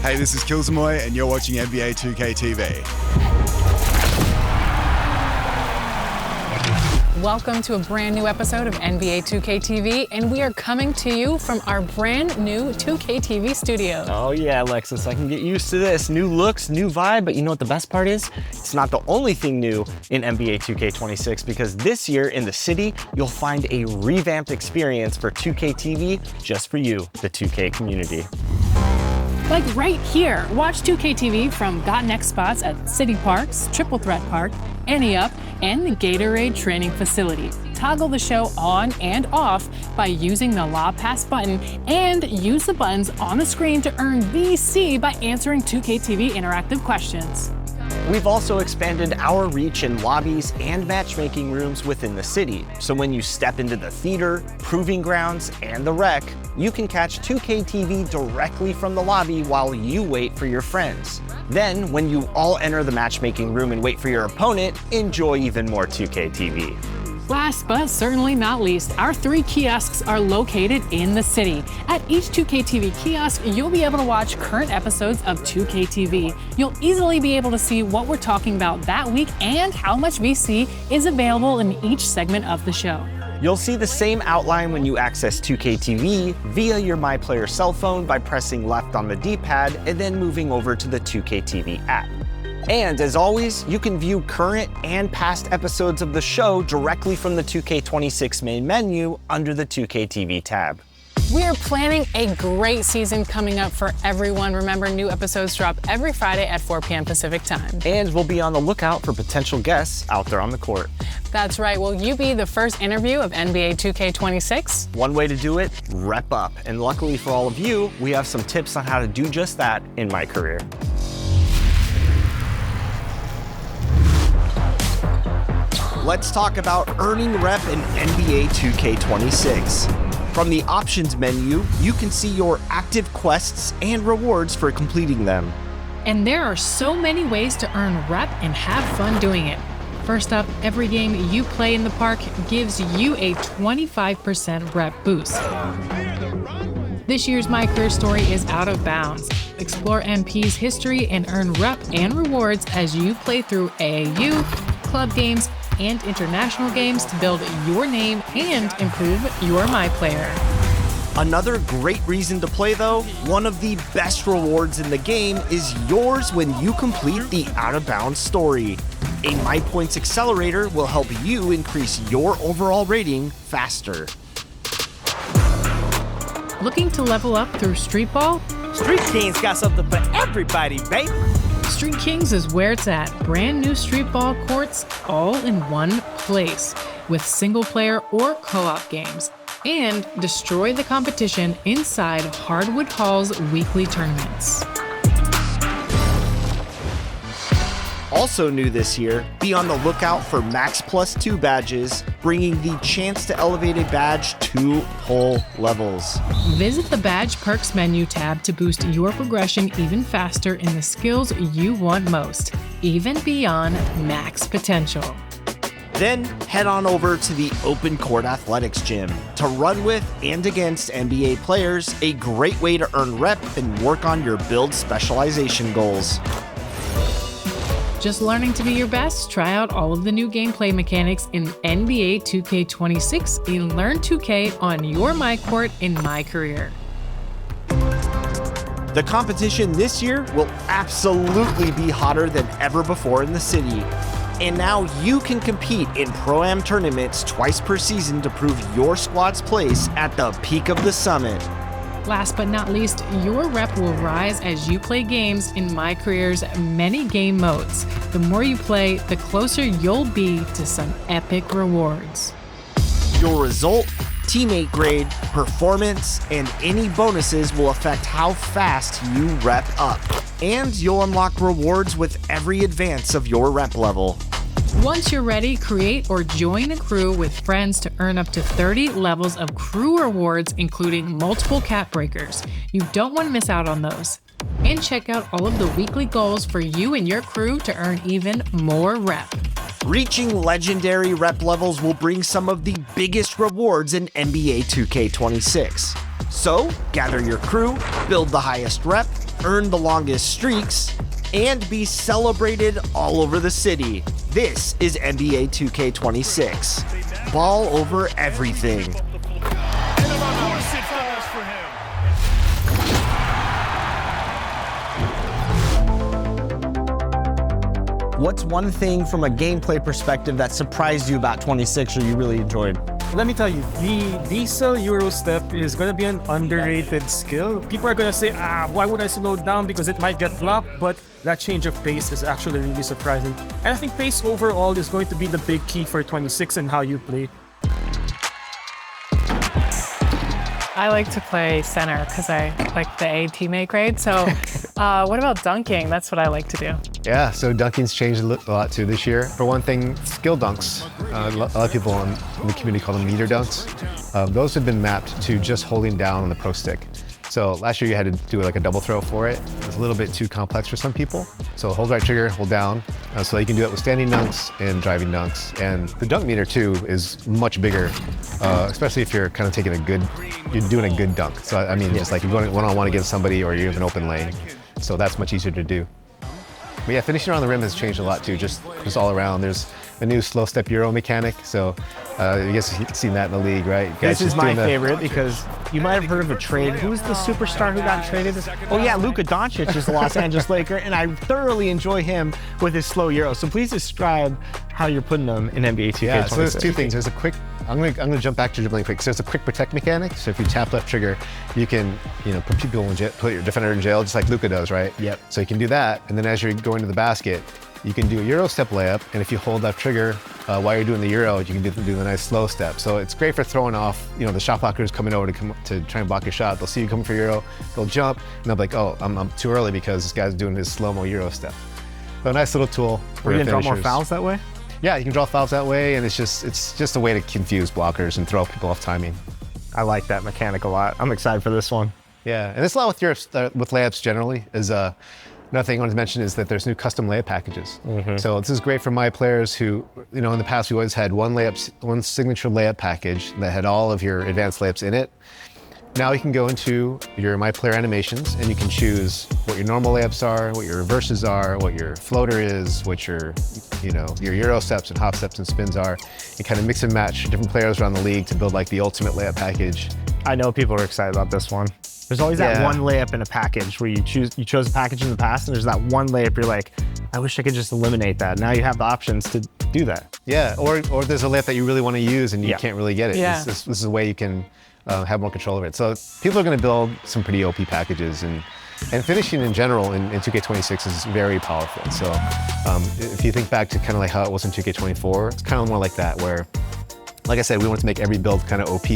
Hey, this is Kilsamoy, and you're watching NBA 2K TV. Welcome to a brand new episode of NBA 2K TV, and we are coming to you from our brand new 2K TV studio. Oh yeah, Alexis, I can get used to this. New looks, new vibe, but you know what the best part is? It's not the only thing new in NBA 2K26, because this year in the city, you'll find a revamped experience for 2K TV just for you, the 2K community. Like right here, watch 2K TV from Got Next spots at City Parks, Triple Threat Park, Any Up, and the Gatorade Training Facility. Toggle the show on and off by using the Law Pass button, and use the buttons on the screen to earn VC by answering 2K TV interactive questions. We've also expanded our reach in lobbies and matchmaking rooms within the city. So when you step into the theater, proving grounds, and the rec, you can catch 2K TV directly from the lobby while you wait for your friends. Then, when you all enter the matchmaking room and wait for your opponent, enjoy even more 2K TV. Last but certainly not least, our 3 kiosks are located in the city. At each 2K TV kiosk, you'll be able to watch current episodes of 2K TV. You'll easily be able to see what we're talking about that week and how much VC is available in each segment of the show. You'll see the same outline when you access 2K TV via your MyPLAYER cell phone by pressing left on the D-pad and then moving over to the 2K TV app. And as always, you can view current and past episodes of the show directly from the 2K26 main menu under the 2K TV tab. We're planning a great season coming up for everyone. Remember, new episodes drop every Friday at 4 p.m. Pacific time. And we'll be on the lookout for potential guests out there on the court. That's right. Will you be the first interview of NBA 2K26? One way to do it, rep up. And luckily for all of you, we have some tips on how to do just that in MyCAREER. Let's talk about earning rep in NBA 2K26. From the options menu, you can see your active quests and rewards for completing them. And there are so many ways to earn rep and have fun doing it. First up, every game you play in the park gives you a 25% rep boost. This year's MyCAREER story is Out of Bounds. Explore MP's history and earn rep and rewards as you play through AAU, club games, and international games to build your name and improve your MyPLAYER. Another great reason to play though, one of the best rewards in the game is yours when you complete the Out of Bounds story. A MyPoints accelerator will help you increase your overall rating faster. Looking to level up through Street Ball? Street Kings got something for everybody, baby! Street Kings is where it's at. Brand new street ball courts all in one place with single player or co-op games. And destroy the competition inside Hardwood Hall's weekly tournaments. Also new this year, be on the lookout for Max Plus 2 badges, bringing the chance to elevate a badge 2 whole levels. Visit the Badge Perks menu tab to boost your progression even faster in the skills you want most, even beyond max potential. Then head on over to the Open Court Athletics Gym to run with and against NBA players, a great way to earn rep and work on your build specialization goals. Just learning to be your best? Try out all of the new gameplay mechanics in NBA 2K26 and learn 2K on your MyCourt in MyCAREER. The competition this year will absolutely be hotter than ever before in the city. And now you can compete in Pro-Am tournaments twice per season to prove your squad's place at the peak of the summit. Last but not least, your rep will rise as you play games in MyCAREER's many game modes. The more you play, the closer you'll be to some epic rewards. Your result, teammate grade, performance, and any bonuses will affect how fast you rep up. And you'll unlock rewards with every advance of your rep level. Once you're ready, create or join a crew with friends to earn up to 30 levels of crew rewards, including multiple cap breakers. You don't want to miss out on those. And check out all of the weekly goals for you and your crew to earn even more rep. Reaching legendary rep levels will bring some of the biggest rewards in NBA 2K26. So, gather your crew, build the highest rep, earn the longest streaks, and be celebrated all over the city. This is NBA 2K26. Ball over everything. What's one thing from a gameplay perspective that surprised you about 26 or you really enjoyed? Let me tell you, the diesel Euro step is going to be an underrated skill. People are going to say, why would I slow down because it might get blocked? But that change of pace is actually really surprising. And I think pace overall is going to be the big key for 26 and how you play. I like to play center because I like the A teammate grade. So what about dunking? That's what I like to do. Yeah, so dunking's changed a lot too this year. For one thing, skill dunks. A lot of people in the community call them meter dunks. Those have been mapped to just holding down on the pro stick. So last year you had to do like a double throw for it. It's a little bit too complex for some people. So hold right trigger, hold down. So you can do it with standing dunks and driving dunks. And the dunk meter too is much bigger, especially if you're kind of taking you're doing a good dunk. So I mean, just like you're going one-on-one against somebody or you have an open lane. So that's much easier to do. But yeah, finishing around the rim has changed a lot too, just all around. There's a new slow step Euro mechanic, so you guys have seen that in the league, right? This is my favorite because you might have heard of a trade. Who's the superstar who got traded? Oh yeah, Luka Doncic is the Los Angeles Laker, and I thoroughly enjoy him with his slow Euro. So please describe how you're putting them in NBA 2K26. Yeah, so there's two things. There's a quick, I'm gonna jump back to dribbling quick. So there's a quick protect mechanic. So if you tap left trigger, you can, put people in jail, put your defender in jail, just like Luka does, right? Yep. So you can do that, and then as you're going to the basket, you can do a Euro step layup, and if you hold left trigger while you're doing the Euro, you can do the nice slow step. So it's great for throwing off, the shot blockers coming over to try and block your shot. They'll see you coming for Euro, they'll jump, and they'll be like, oh, I'm too early because this guy's doing his slow-mo Euro step. So a nice little tool for Are you gonna finishers. draw more fouls that way? Yeah, you can draw fouls that way, and it's just a way to confuse blockers and throw people off timing. I like that mechanic a lot. I'm excited for this one. Yeah, and it's a lot with with layups generally. Another thing I wanted to mention is that there's new custom layup packages. So this is great for my players who, in the past we always had one signature layup package that had all of your advanced layups in it. Now you can go into your MyPLAYER animations and you can choose what your normal layups are, what your reverses are, what your floater is, what your Euro steps and hop steps and spins are, and kind of mix and match different players around the league to build like the ultimate layup package. I know people are excited about this one. There's always that one layup in a package where you chose a package in the past and there's that one layup you're like, I wish I could just eliminate that. Now you have the options to do that. Yeah, or there's a layup that you really want to use and you can't really get it. Yeah. This is a way you can have more control of it. So people are going to build some pretty OP packages, and finishing in general in 2K26 is very powerful. So if you think back to kind of like how it was in 2K24, it's kind of more like that where, like I said, we want to make every build kind of OP.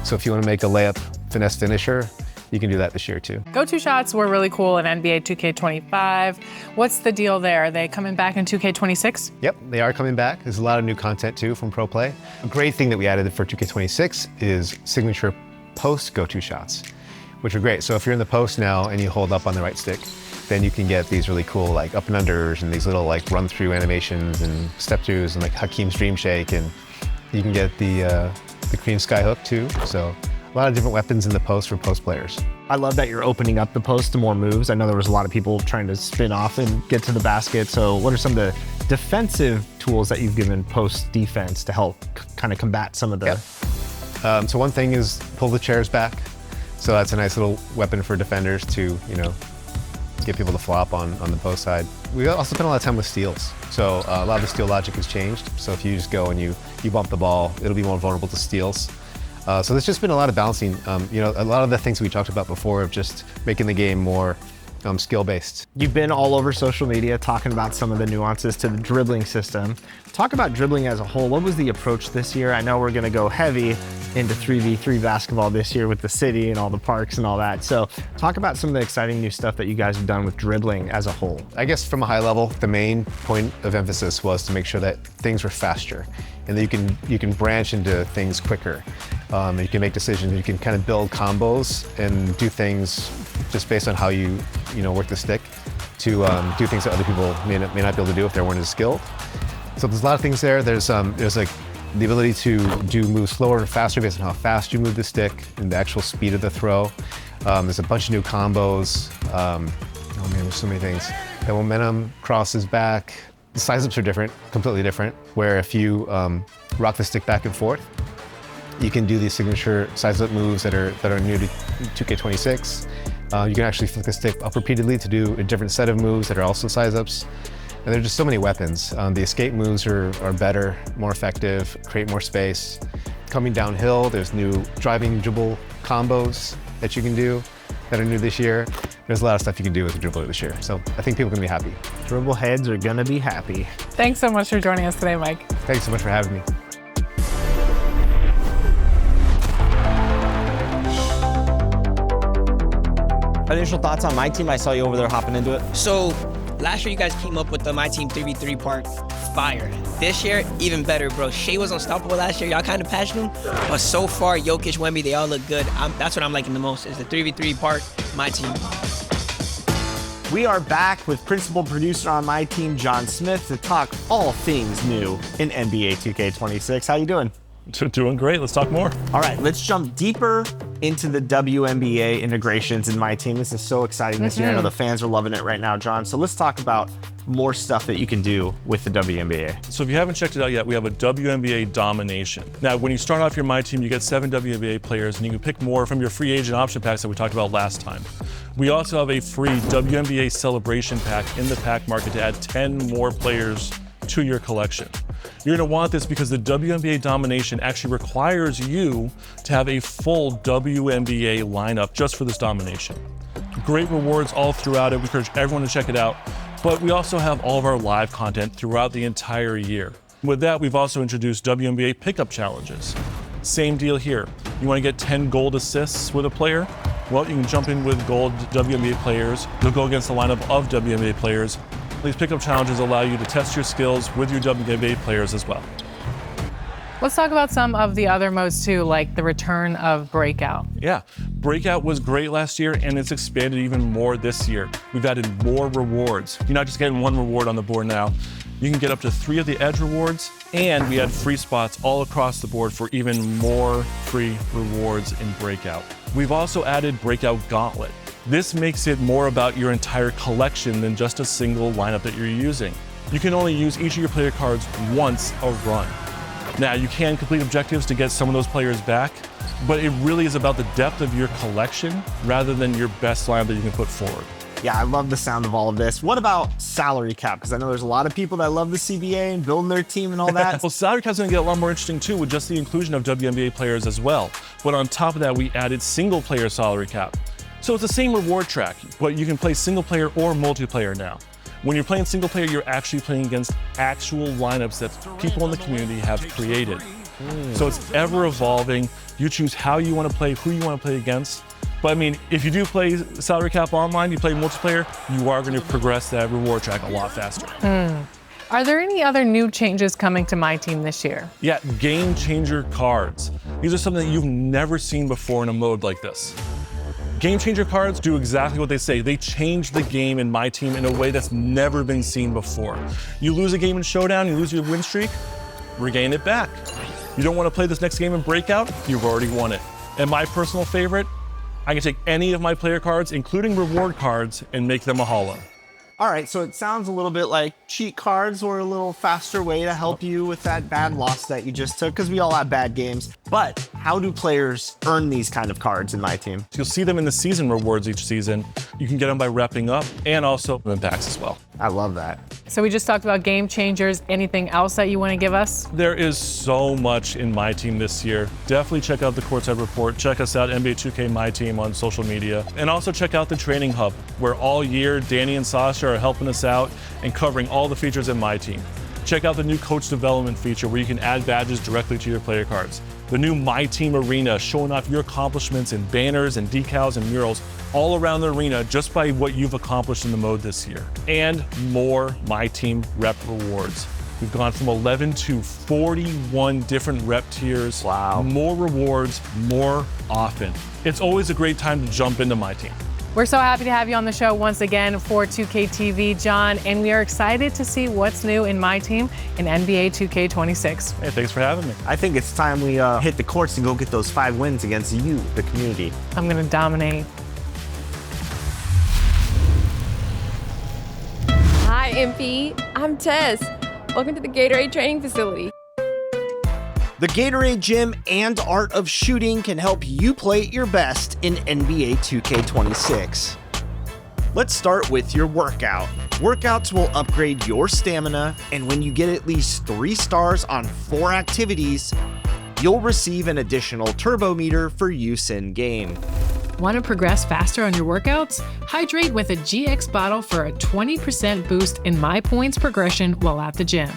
So if you want to make a layup finesse finisher, you can do that this year too. Go-to shots were really cool in NBA 2K25. What's the deal there? Are they coming back in 2K26? Yep, they are coming back. There's a lot of new content too from Pro Play. A great thing that we added for 2K26 is signature post go-to shots, which are great. So if you're in the post now and you hold up on the right stick, then you can get these really cool like up and unders and these little like run through animations and step throughs and like Hakeem's Dream Shake, and you can get the cream sky hook too. So a lot of different weapons in the post for post players. I love that you're opening up the post to more moves. I know there was a lot of people trying to spin off and get to the basket. So what are some of the defensive tools that you've given post defense to help kind of combat some of the... So one thing is pull the chairs back. So that's a nice little weapon for defenders to, get people to flop on the post side. We also spend a lot of time with steals. So a lot of the steal logic has changed. So if you just go and you bump the ball, it'll be more vulnerable to steals. So there's just been a lot of balancing. A lot of the things we talked about before of just making the game more skill-based. You've been all over social media talking about some of the nuances to the dribbling system. Talk about dribbling as a whole. What was the approach this year? I know we're going to go heavy into 3v3 basketball this year with the city and all the parks and all that. So talk about some of the exciting new stuff that you guys have done with dribbling as a whole. I guess from a high level, the main point of emphasis was to make sure that things were faster and that you can branch into things quicker. You can make decisions, you can kind of build combos and do things just based on how you work the stick to do things that other people may not be able to do if they weren't as skilled. So there's a lot of things there. There's like the ability to do moves slower and faster based on how fast you move the stick and the actual speed of the throw. There's a bunch of new combos. Oh man, there's so many things. The momentum crosses back. The size-ups are different, completely different, where if you rock the stick back and forth, you can do these signature size-up moves that are new to 2K26. You can actually flick the stick up repeatedly to do a different set of moves that are also size-ups. And there are just so many weapons. The escape moves are better, more effective, create more space. Coming downhill, there's new driving dribble combos that you can do that are new this year. There's a lot of stuff you can do with the dribbler this year. So I think people are gonna be happy. Dribble heads are gonna be happy. Thanks so much for joining us today, Mike. Thanks so much for having me. Initial thoughts on my team? I saw you over there hopping into it. So last year you guys came up with the MyTEAM 3v3 park. Fire. This year, even better, bro. Shea was unstoppable last year. Y'all kind of patched him. But so far, Jokic, Wemby, they all look good. That's what I'm liking the most, is the 3v3 park, MyTEAM. We are back with principal producer on my team, John Smith, to talk all things new in NBA 2K26. How you doing? Doing great. Let's talk more. All right, let's jump deeper into the WNBA integrations in my team. This is so exciting this year. I know the fans are loving it right now, John. So let's talk about more stuff that you can do with the WNBA. So if you haven't checked it out yet, we have a WNBA domination. Now, when you start off your My Team, you get 7 WNBA players, and you can pick more from your free agent option packs that we talked about last time. We also have a free WNBA celebration pack in the pack market to add 10 more players to your collection. You're gonna want this because the WNBA domination actually requires you to have a full WNBA lineup just for this domination. Great rewards all throughout it. We encourage everyone to check it out. But we also have all of our live content throughout the entire year. With that, we've also introduced WNBA pickup challenges. Same deal here. You wanna get 10 gold assists with a player? Well, you can jump in with gold WNBA players. You'll go against the lineup of WNBA players. These pickup challenges allow you to test your skills with your WNBA players as well. Let's talk about some of the other modes too, like the return of Breakout. Yeah, Breakout was great last year and it's expanded even more this year. We've added more rewards. You're not just getting one reward on the board now. You can get up to 3 of the edge rewards, and we add free spots all across the board for even more free rewards in Breakout. We've also added Breakout Gauntlet. This makes it more about your entire collection than just a single lineup that you're using. You can only use each of your player cards once a run. Now, you can complete objectives to get some of those players back, but it really is about the depth of your collection rather than your best lineup that you can put forward. Yeah, I love the sound of all of this. What about salary cap? Because I know there's a lot of people that love the CBA and building their team and all that. Well, salary cap's gonna get a lot more interesting too with just the inclusion of WNBA players as well. But on top of that, we added single player salary cap. So it's the same reward track, but you can play single player or multiplayer now. When you're playing single player, you're actually playing against actual lineups that people in the community have created. So it's ever evolving. You choose how you want to play, who you want to play against. But I mean, if you do play salary cap online, you play multiplayer, you are going to progress that reward track a lot faster. Are there any other new changes coming to my team this year? Yeah, game changer cards. These are something that you've never seen before in a mode like this. Game changer cards do exactly what they say. They change the game in my team in a way that's never been seen before. You lose a game in Showdown, you lose your win streak, regain it back. You don't want to play this next game in Breakout, you've already won it. And my personal favorite, I can take any of my player cards, including reward cards, and make them a holo. All right, so it sounds a little bit like cheat cards were a little faster way to help you with that bad loss that you just took, because we all have bad games. But how do players earn these kind of cards in my team? You'll see them in the season rewards each season. You can get them by repping up and also in packs as well. I love that. So we just talked about game changers. Anything else that you want to give us? There is so much in my team this year. Definitely check out the Courtside Report. Check us out, NBA 2K My Team on social media. And also check out the Training Hub, where all year Danny and Sasha are helping us out and covering all the features in my team. Check out the new coach development feature where you can add badges directly to your player cards. The new My Team Arena showing off your accomplishments in banners and decals and murals all around the arena just by what you've accomplished in the mode this year. And more My Team rep rewards. We've gone from 11 to 41 different rep tiers. Wow. More rewards, more often. It's always a great time to jump into my team. We're so happy to have you on the show once again for 2K TV, John, and we are excited to see what's new in my team in NBA 2K26. Hey, thanks for having me. I think it's time we hit the courts and go get those 5 wins against you, the community. I'm gonna dominate. Hi, MP. I'm Tess. Welcome to the Gatorade training facility. The Gatorade Gym and Art of Shooting can help you play at your best in NBA 2K26. Let's start with your workout. Workouts will upgrade your stamina, and when you get at least 3 stars on 4 activities, you'll receive an additional turbo meter for use in game. Want to progress faster on your workouts? Hydrate with a GX bottle for a 20% boost in my points progression while at the gym.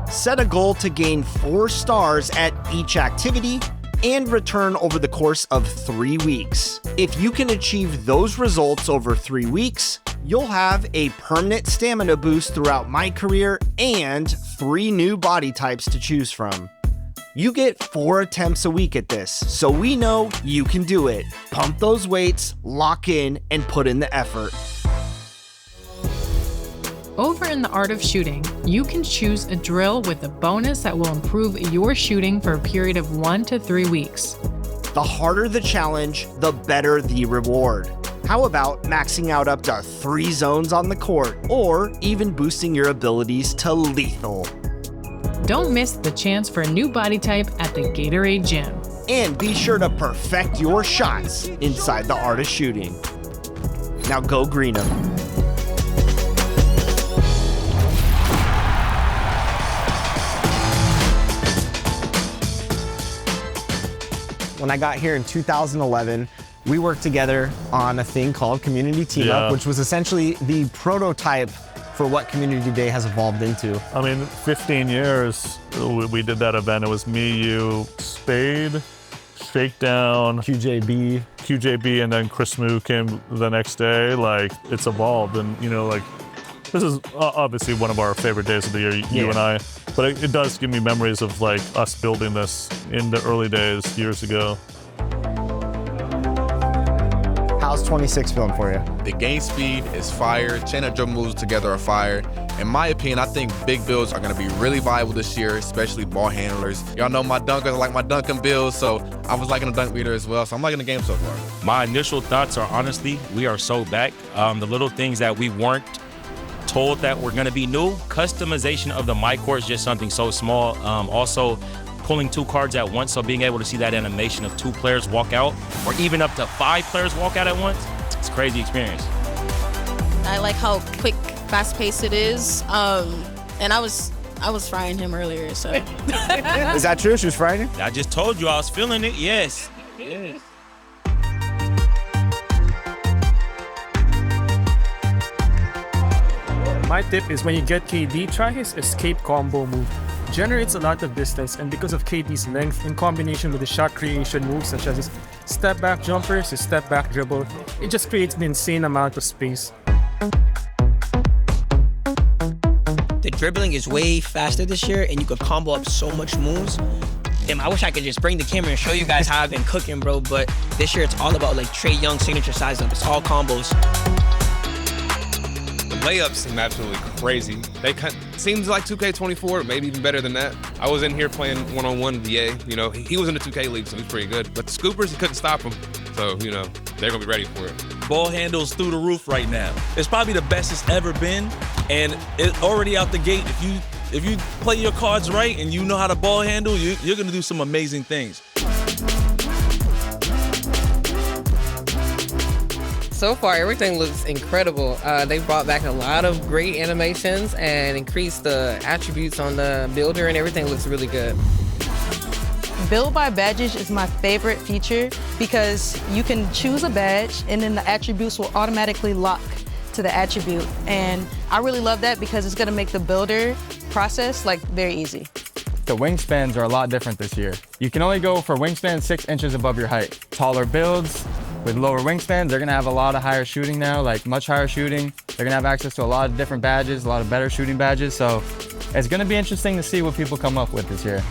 Set a goal to gain 4 stars at each activity and return over the course of 3 weeks. If you can achieve those results over 3 weeks, you'll have a permanent stamina boost throughout MyCAREER and 3 new body types to choose from. You get 4 attempts a week at this, so we know you can do it. Pump those weights, lock in, and put in the effort. Over in the Art of Shooting, you can choose a drill with a bonus that will improve your shooting for a period of 1 to 3 weeks. The harder the challenge, the better the reward. How about maxing out up to 3 zones on the court, or even boosting your abilities to lethal? Don't miss the chance for a new body type at the Gatorade Gym. And be sure to perfect your shots inside the Art of Shooting. Now go green 'em. When I got here in 2011, we worked together on a thing called Community Team Up, which was essentially the prototype for what Community Day has evolved into. I mean, 15 years we did that event. It was me, you, Spade, Shakedown, QJB, and then Chris Moo came the next day. Like, it's evolved, and you know, like, this is obviously one of our favorite days of the year, you and I. But it does give me memories of like us building this in the early days, years ago. How's 26 feeling for you? The game speed is fire. Chain of dribble moves together are fire. In my opinion, I think big builds are going to be really viable this year, especially ball handlers. Y'all know my dunkers are like my dunking builds, so I was liking the dunk meter as well, so I'm liking the game so far. My initial thoughts are, honestly, we are so back. The little things that we weren't told that were going to be new, customization of the MyCAREER is just something so small. Also, pulling 2 cards at once, so being able to see that animation of 2 players walk out, or even up to 5 players walk out at once, it's a crazy experience. I like how quick, fast-paced it is, and I was frying him earlier, so. Is that true? She was frying you? I just told you I was feeling it, yes. Yes. My tip is when you get KD, try his escape combo move. Generates a lot of distance, and because of KD's length in combination with the shot creation moves such as his step back jumpers, his step back dribble, it just creates an insane amount of space. The dribbling is way faster this year, and you could combo up so much moves. Damn, I wish I could just bring the camera and show you guys how I've been cooking, bro, but this year it's all about like Trae Young signature size up. It's all combos. Layups seem absolutely crazy. Seems like 2K24, maybe even better than that. I was in here playing one-on-one VA. You know, he was in the 2K league, so he's pretty good. But the scoopers, he couldn't stop him. So, you know, they're gonna be ready for it. Ball handles through the roof right now. It's probably the best it's ever been, and it's already out the gate. If you play your cards right and you know how to ball handle, you're gonna do some amazing things. So far, everything looks incredible. They brought back a lot of great animations and increased the attributes on the builder, and everything looks really good. Build by badges is my favorite feature because you can choose a badge and then the attributes will automatically lock to the attribute. And I really love that because it's gonna make the builder process like very easy. The wingspans are a lot different this year. You can only go for wingspans 6 inches above your height. Taller builds with lower wingspans, they're gonna have a lot of higher shooting now, like much higher shooting. They're gonna have access to a lot of different badges, a lot of better shooting badges. So it's gonna be interesting to see what people come up with this year.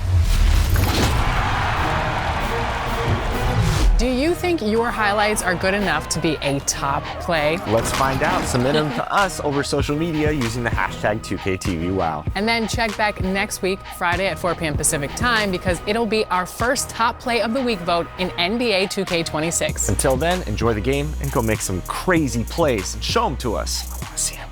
Do you think your highlights are good enough to be a top play? Let's find out. Submit them to us over social media using the hashtag 2KTVWow. And then check back next week, Friday at 4 p.m. Pacific time, because it'll be our first top play of the week vote in NBA 2K26. Until then, enjoy the game and go make some crazy plays and show them to us. I want to see it.